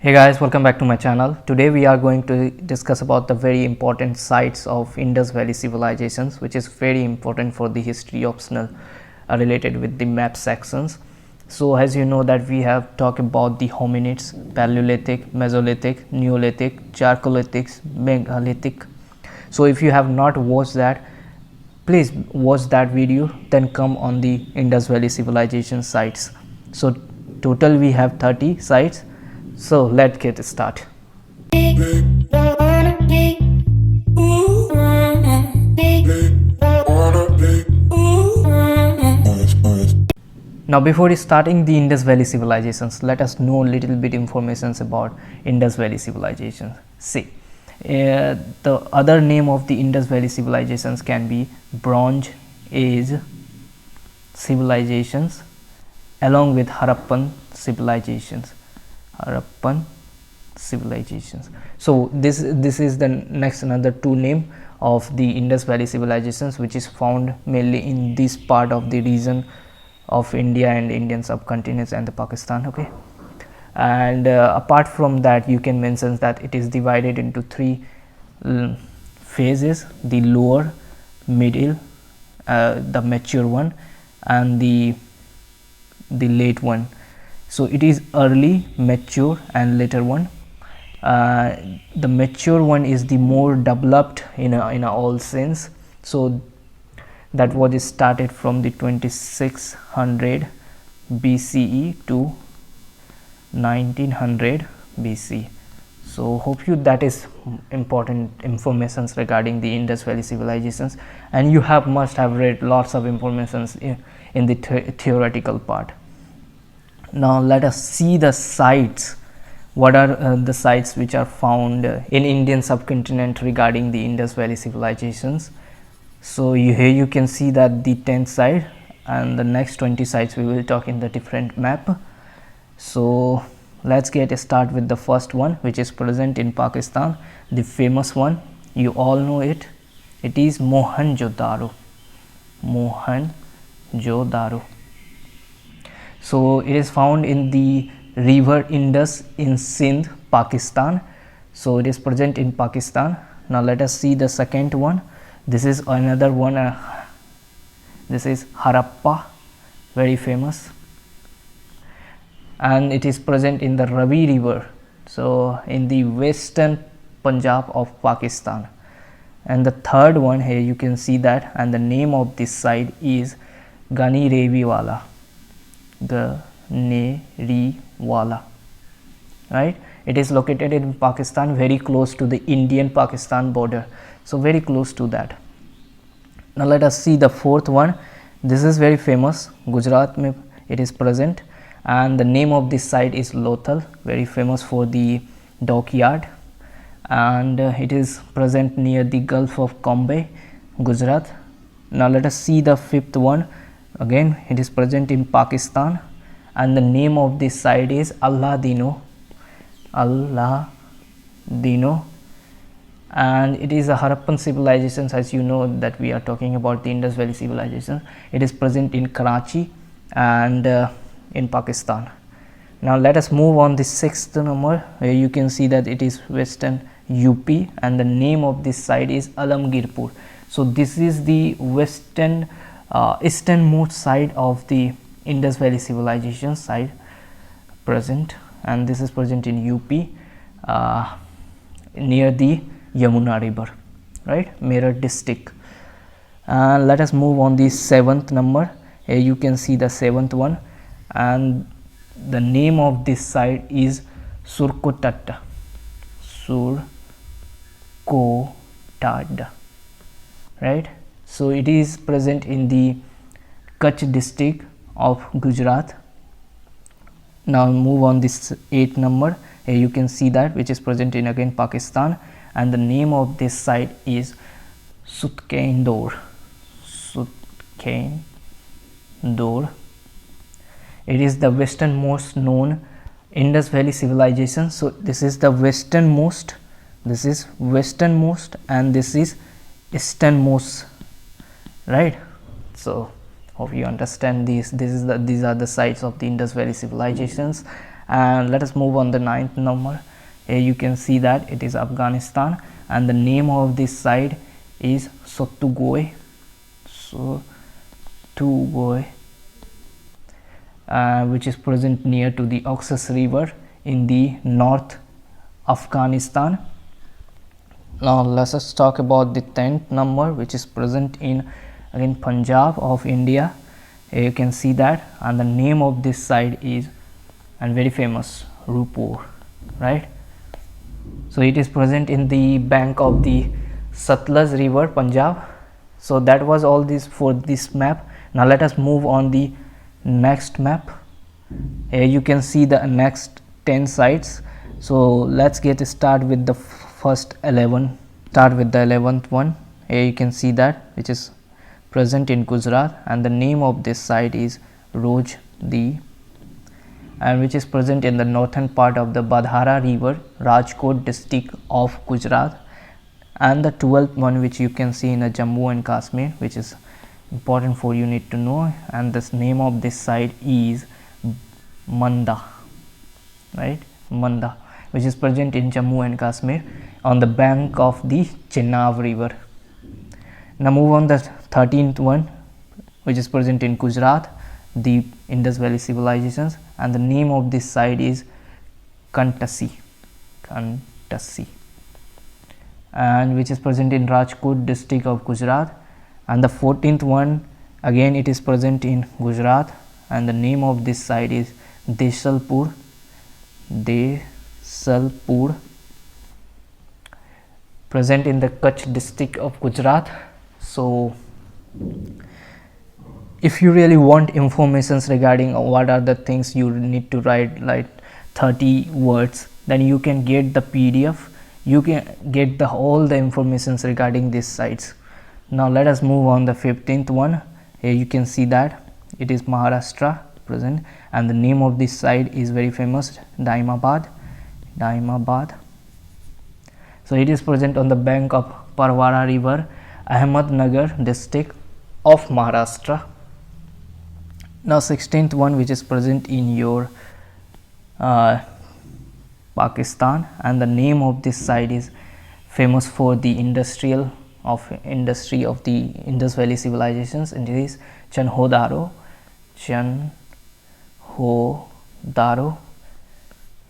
Hey guys, welcome back to my channel. Today we are going to discuss about the very important sites of Indus Valley civilizations, which is very important for the history optional related with the map sections. So as you know that we have talked about the hominids, Paleolithic, Mesolithic, Neolithic, Chalcolithic, Megalithic. So if you have not watched that, please watch that video, then come on the Indus Valley civilization sites. So total we have 30 sites. So let's get started. Now before starting the Indus Valley civilizations, let us know a little bit information about Indus Valley civilizations. See, the other name of the Indus Valley civilizations can be Bronze Age civilizations along with Harappan civilizations. So this is the next another two name of the Indus Valley civilizations, which is found mainly in this part of the region of India and Indian subcontinents and the Pakistan. Okay, and apart from that, you can mention that it is divided into three phases: the lower, middle, the mature one, and the late one. So it is early, mature, and later one. The mature one is the more developed in a all sense. So that was started from the 2600 BCE to 1900 BC. So hope you that is important informations regarding the Indus Valley civilizations, and you must have read lots of informations in the theoretical part. Now let us see the sites. What are the sites which are found in Indian subcontinent regarding the Indus Valley civilizations? So here you can see that the 10th site, and the next 20 sites we will talk in the different map. So let's get start with the first one, which is present in Pakistan, the famous one. You all know it. It is Mohenjo-daro. Mohenjo-daro. So it is found in the river Indus in Sindh, Pakistan. So it is present in Pakistan. Now let us see the second one. This is another one. This is Harappa, very famous, and it is present in the Ravi River, so in the western Punjab of Pakistan. And the third one, here you can see that, and the name of this site is Ganirewala. Ganirewala, right? It is located in Pakistan, very close to the Indian Pakistan border, so very close to that. Now let us see the fourth one. This is very famous, Gujarat mein it is present, and the name of this site is Lothal, very famous for the dockyard, and it is present near the Gulf of Cambay, Gujarat. Now let us see the fifth one. Again, it is present in Pakistan, and the name of this site is Alladino, and it is a Harappan civilization. As you know that we are talking about the Indus Valley civilization. It is present in Karachi and in Pakistan. Now let us move on the sixth number, where you can see that it is western UP, and the name of this site is Alamgirpur. So this is the western easternmost side of the Indus Valley civilization site present, and this is present in UP near the Yamuna river, right, Meerut district. Let us move on the seventh number. Here you can see the seventh one, and the name of this site is Surkotada. Right, so it is present in the Kutch district of Gujarat. Now move on this 8th number. Here you can see that, which is present in again Pakistan, and the name of this site is Sutkaindor. It is the westernmost known Indus Valley civilization. So this is the westernmost, this is westernmost, and this is easternmost, right? So hope you understand these are the sites of the Indus Valley civilizations, And let us move on the 9th number. Here you can see that it is Afghanistan, and the name of this site is Sottugoi. Which is present near to the Oxus River in the North Afghanistan. Now let us talk about the 10th number, which is present in again Punjab of India. Here you can see that, and the name of this site is, and very famous, Rupur, right? So it is present in the bank of the Satluj River, Punjab. So that was all this for this map. Now let us move on the next map. Here you can see the next 10 sites. So let's get started with the first 11. Start with the 11th one. Here you can see that, which is present in Gujarat, and the name of this site is Rojdi, and which is present in the northern part of the Badhara River, Rajkot district of Gujarat. And the 12th one, which you can see in the Jammu and Kashmir, which is important for you need to know, and this name of this site is Manda, right? Manda, which is present in Jammu and Kashmir on the bank of the Chenab River. Now move on the 13th one, which is present in Gujarat, the Indus Valley civilizations, and the name of this site is Kantasi, and which is present in Rajkot district of Gujarat. And the 14th one, again it is present in Gujarat, and the name of this site is Desalpur, present in the Kutch district of Gujarat. So if you really want informations regarding what are the things you need to write, like 30 words, then you can get the PDF. You can get all the informations regarding these sites. Now let us move on the 15th one. Here you can see that it is Maharashtra present, and the name of this site is very famous, Daimabad. So it is present on the bank of Parwara River, Ahmednagar district of Maharashtra. Now 16th one, which is present in your Pakistan, and the name of this site is famous for the industry of the Indus Valley civilizations, and it is Chanhodaro,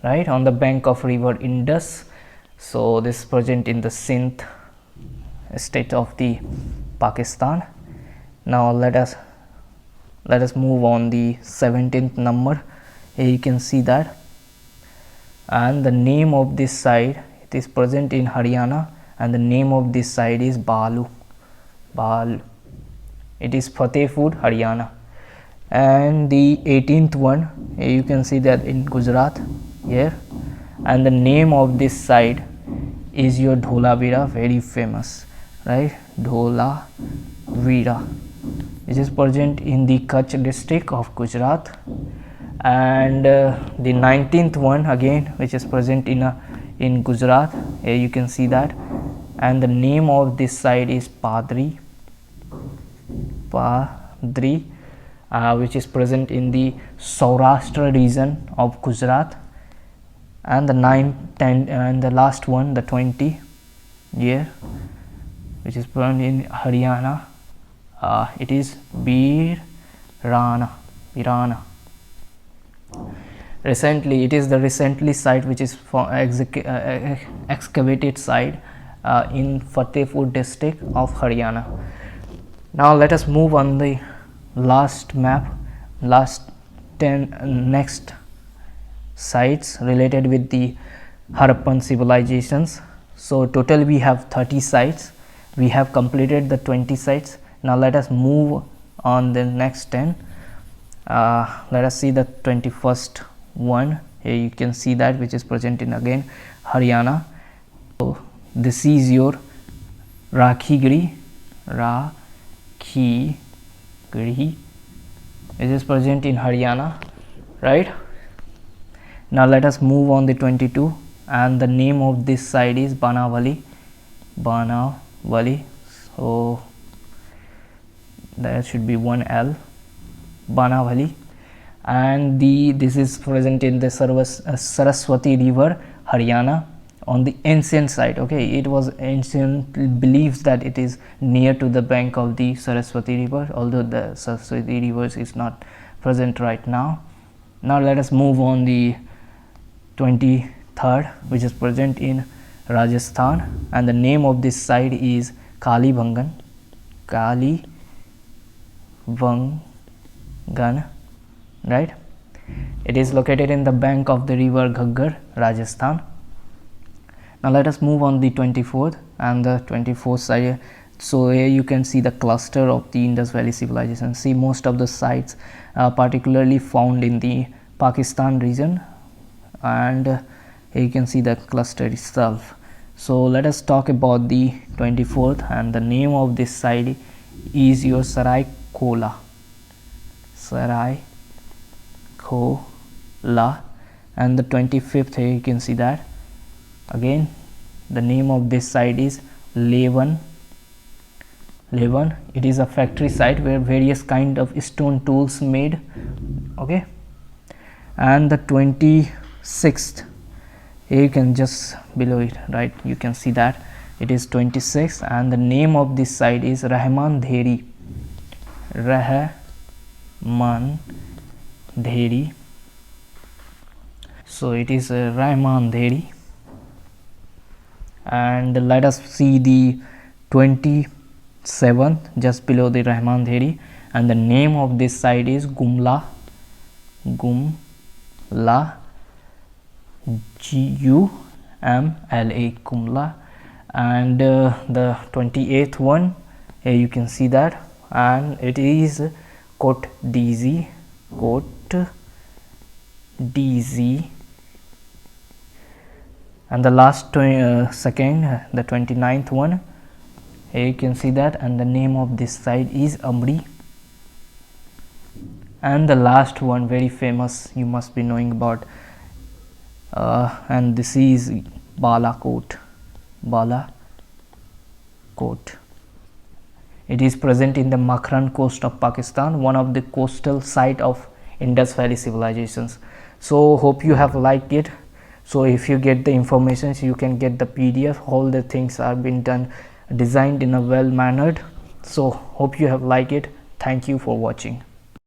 right, on the bank of river Indus. So this is present in the Sindh state of the Pakistan. Now let us move on the 17th number. Here you can see that, and the name of this site, it is present in Haryana, and the name of this site is Balu. It is Fatehpur, Haryana. And the 18th one, here you can see that in Gujarat here, and the name of this site is your Dholavira, very famous, right? Dholavira, which is present in the Kutch district of Gujarat. And the 19th one, again, which is present in Gujarat. Here you can see that, and the name of this site is Padri, which is present in the Saurashtra region of Gujarat. And the 9, 10, and the last one, the 20 here, which is present in Haryana, it is Birana. Recently, it is the recently site which is for excavated site in Fatehpur district of Haryana. Now let us move on the last map, last 10 next sites related with the Harappan civilizations. So total we have 30 sites. We have completed the 20 sites. Now let us move on the next 10. Let us see the 21st one. Here you can see that, which is present in again Haryana. So this is your Rakhigiri, which is present in Haryana, right? Now let us move on the 22, and the name of this site is Banavali. So there should be one L, Banavali. and this is present in the Saraswati river, Haryana, on the ancient site. Okay, it was ancient beliefs that it is near to the bank of the Saraswati river, although the Saraswati river is not present right now. Now let us move on the 23rd, which is present in Rajasthan, and the name of this site is Kalibhangan. Right, it is located in the bank of the river Ghaggar, Rajasthan. Now let us move on the 24th and the 24th site. So here you can see the cluster of the Indus Valley civilization. See, most of the sites particularly found in the Pakistan region, and here you can see the cluster itself. So let us talk about the 24th, and the name of this site is your Saraikola, and the 25th, here you can see that again the name of this site is Levan. It is a factory site where various kind of stone tools made. Okay, and the 26th, here you can just below it, right, you can see that it is 26, and the name of this site is Rahman Dheri. So it is Rahman Dheri. And let us see the 27th, just below the Rahman Dheri, and the name of this site is Gumla, Gumla, Gumla. And the 28th one, here you can see that, and it is Kot DZ. And the last second, the 29th one, here you can see that, and the name of this site is Amri. And the last one, very famous, you must be knowing about, and this is Balakot. It is present in the Makran coast of Pakistan, one of the coastal site of Indus Valley civilizations. So hope you have liked it. So if you get the information, you can get the PDF. All the things are been done, designed in a well mannered. So hope you have liked it. Thank you for watching.